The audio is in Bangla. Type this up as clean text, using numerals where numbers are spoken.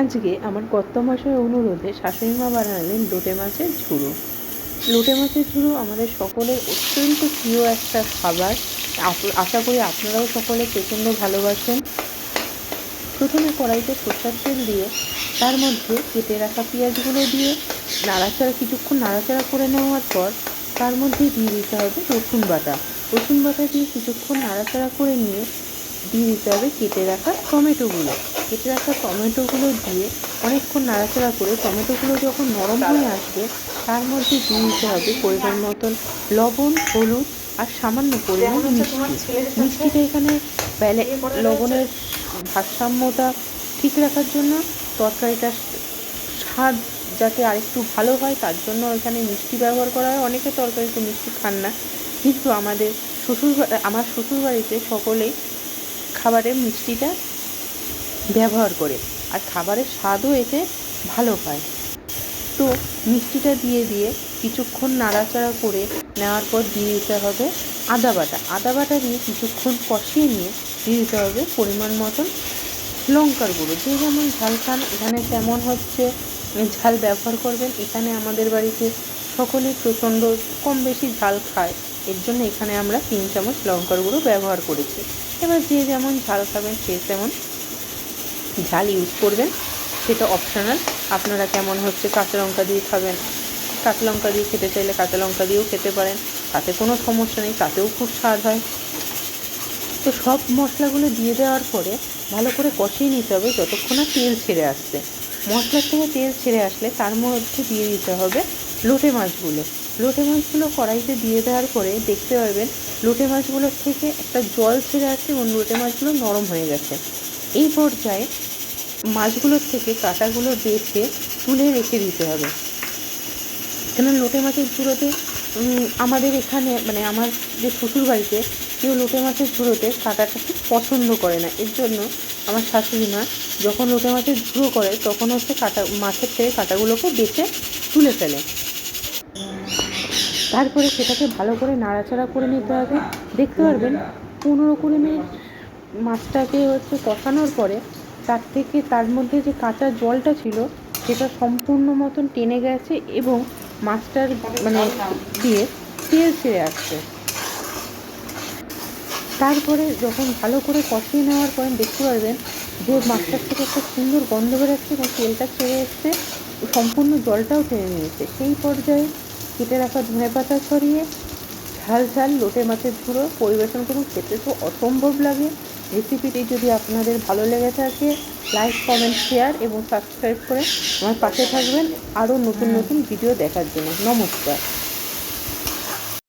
আজকে আমার কর্তামশায়ের অনুরোধে শাশুড়িমা বানালেন লোটে মাছের ঝুড়ো। লোটে মাছের ঝুড়ো আমাদের সকলের অত্যন্ত প্রিয় একটা খাবার। আশা করি আপনারাও সকলে প্রচণ্ড ভালোবাসেন। প্রথমে কড়াইতে সরষের তেল দিয়ে তার মধ্যে কেটে রাখা পেঁয়াজগুলো দিয়ে কিছুক্ষণ নাড়াচাড়া করে নেওয়ার পর তার মধ্যে দিয়ে দিতে হবে রসুন বাটা। রসুন বাটা দিয়ে কিছুক্ষণ নাড়াচাড়া করে নিয়ে দিয়ে দিতে হবে কেটে রাখা টমেটোগুলো। কেটে রাখা টমেটোগুলো দিয়ে অনেকক্ষণ নাড়াচাড়া করে টমেটোগুলো যখন নরম হয়ে আসবে তার মধ্যে দিয়ে দিতে হবে পরিমাণ মতন লবণ, হলুদ আর সামান্য পরিমাণ মিষ্টি। মিষ্টিটা এখানে লবণের ভারসাম্যটা ঠিক রাখার জন্য, তরকারিটার স্বাদ যাতে আরেকটু ভালো হয় তার জন্য এখানে মিষ্টি ব্যবহার করা হয়। অনেকে তরকারিতে মিষ্টি খান না, কিন্তু আমার শ্বশুরবাড়িতে সকলেই খাবারে মিষ্টিটা ব্যবহার করে, আর খাবারের স্বাদও এতে ভালো হয়। তো মিষ্টিটা দিয়ে কিছুক্ষণ নাড়াচাড়া করে নেওয়ার পর দিয়ে দিতে হবে আদা বাটা দিয়ে কিছুক্ষণ কষিয়ে নিয়ে দিয়ে দিতে হবে পরিমাণ মতন লঙ্কার গুঁড়ো। যে যেমন ঝাল খান এখানে তেমন ঝাল ব্যবহার করবেন। এখানে আমাদের বাড়িতে সকলেই প্রচণ্ড কম বেশি ঝাল খায়, এর জন্য এখানে আমরা 3 চামচ লঙ্কার গুঁড়ো ব্যবহার করেছি। এবার যে যেমন ঝাল খাবেন সে তেমন ঝাল ইউজ করবেন, সেটা অপশনাল। আপনারা কেমন কাঁচা লঙ্কা দিয়ে খাবেন, কাঁচা লঙ্কা দিয়ে খেতে চাইলে কাঁচা লঙ্কা দিয়েও খেতে পারেন, তাতে কোনো সমস্যা নেই, তাতেও খুব স্বাদ হয়। তো সব মশলাগুলো দিয়ে দেওয়ার পরে ভালো করে কষিয়ে নিতে হবে যতক্ষণ না তেল ছেড়ে আসছে। মশলার থেকে তেল ছেড়ে আসলে তার মধ্যে দিয়ে দিতে হবে লোটে মাছগুলো কড়াইতে দিয়ে দেওয়ার পরে দেখতে পারবেন লোটে মাছগুলোর থেকে একটা জল ছেড়ে আসছে এবং লোটে মাছগুলো নরম হয়ে গেছে। এই পর্যায়ে মাছগুলোর থেকে কাঁটাগুলো বেছে তুলে রেখে দিতে হবে। কেন লোটে মাছের ঝুড়োতে আমাদের এখানে আমার যে শ্বশুরবাড়িতে কেউ লোটে মাছের ঝুড়োতে কাঁটাটা খুব পছন্দ করে না। এর জন্য আমার শাশুড়ি মা যখন লোটে মাছের ঝুড়ো করে তখন মাছের থেকে কাঁটাগুলোকে বেছে তুলে ফেলে। তারপরে সেটাকে ভালো করে নাড়াচাড়া করে নিতে হবে। দেখতে পারবেন 15-20 মিনিট মাছটাকে কষানোর পরে তার মধ্যে যে কাঁচা জলটা ছিল সেটা সম্পূর্ণ মতন টেনে গেছে এবং মাছটার দিয়ে তেল ছেড়ে আসছে। তারপরে যখন ভালো করে কষিয়ে নেওয়ার পরে দেখতে পারবেন যে মাছটার থেকে একটা সুন্দর গন্ধ বেরোচ্ছে এবং তেলটা ছেড়ে এসছে, সম্পূর্ণ জলটাও টেনে নিয়েছে। সেই পর্যায়ে কেটে রাখা ধনেপাতা ছড়িয়ে ঝাল লোটে মাছের ঝুড়ো পরিবেশন করুন। খেতে তো অসম্ভব লাগে। রেসিপিটি যদি আপনাদের ভালো লেগে থাকে লাইক, কমেন্ট, শেয়ার এবং সাবস্ক্রাইব করে আমার পাশে থাকবেন আরও নতুন ভিডিও দেখার জন্য। নমস্কার।